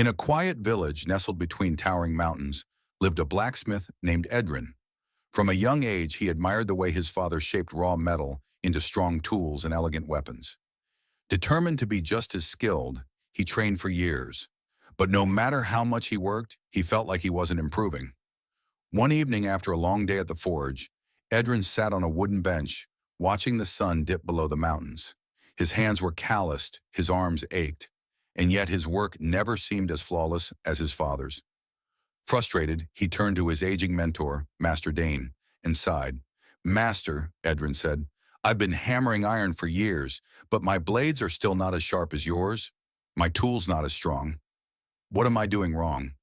In a quiet village nestled between towering mountains lived a blacksmith named Edrin. From a young age, he admired the way his father shaped raw metal into strong tools and elegant weapons. Determined to be just as skilled, he trained for years. But no matter how much he worked, he felt like he wasn't improving. One evening after a long day at the forge, Edrin sat on a wooden bench, watching the sun dip below the mountains. His hands were calloused, his arms ached, and yet his work never seemed as flawless as his father's. Frustrated, he turned to his aging mentor, Master Dane, and sighed. "Master," Edrin said, "I've been hammering iron for years, but my blades are still not as sharp as yours. My tools not as strong. What am I doing wrong?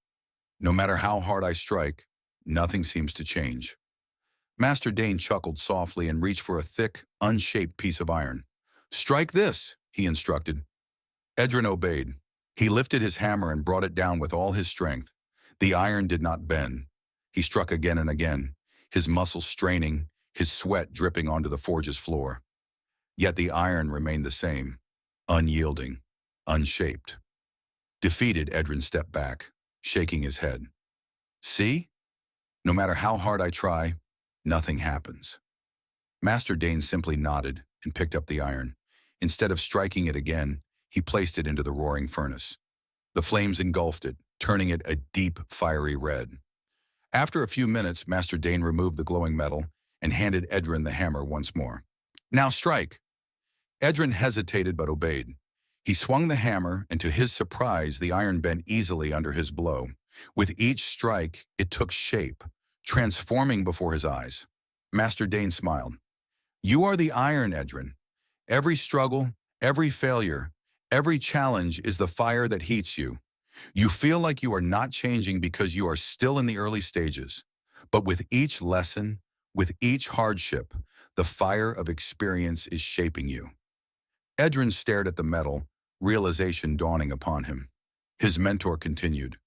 No matter how hard I strike, nothing seems to change." Master Dane chuckled softly and reached for a thick, unshaped piece of iron. "Strike this," he instructed. Edrin obeyed. He lifted his hammer and brought it down with all his strength. The iron did not bend. He struck again and again, his muscles straining, his sweat dripping onto the forge's floor. Yet the iron remained the same, unyielding, unshaped. Defeated, Edrin stepped back, shaking his head. "See? No matter how hard I try, nothing happens." Master Dane simply nodded and picked up the iron. Instead of striking it again, he placed it into the roaring furnace. The flames engulfed it, turning it a deep, fiery red. After a few minutes, Master Dane removed the glowing metal and handed Edrin the hammer once more. "Now strike." Edrin hesitated but obeyed. He swung the hammer, and to his surprise, the iron bent easily under his blow. With each strike, it took shape, transforming before his eyes. Master Dane smiled. "You are the iron, Edrin. Every struggle, every failure, every challenge is the fire that heats you. You feel like you are not changing because you are still in the early stages. But with each lesson, with each hardship, the fire of experience is shaping you." Edrin stared at the metal, realization dawning upon him. His mentor continued,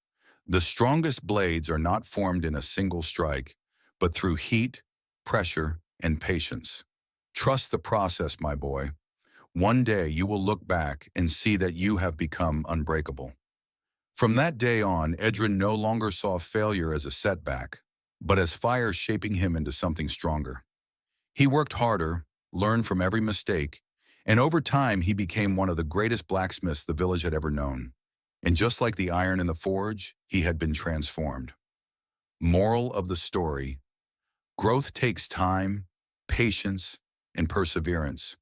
"The strongest blades are not formed in a single strike, but through heat, pressure, and patience. Trust the process, my boy. One day you will look back and see that you have become unbreakable." From that day on, Edrin no longer saw failure as a setback, but as fire shaping him into something stronger. He worked harder, learned from every mistake, and over time he became one of the greatest blacksmiths the village had ever known. And just like the iron in the forge, he had been transformed. Moral of the story: growth takes time, patience, and perseverance.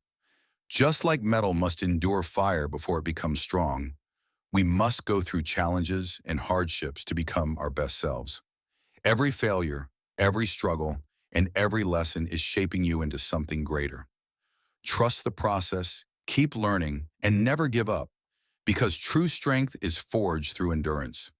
Just like metal must endure fire before it becomes strong, we must go through challenges and hardships to become our best selves. Every failure, every struggle, and every lesson is shaping you into something greater. Trust the process, keep learning, and never give up, because true strength is forged through endurance.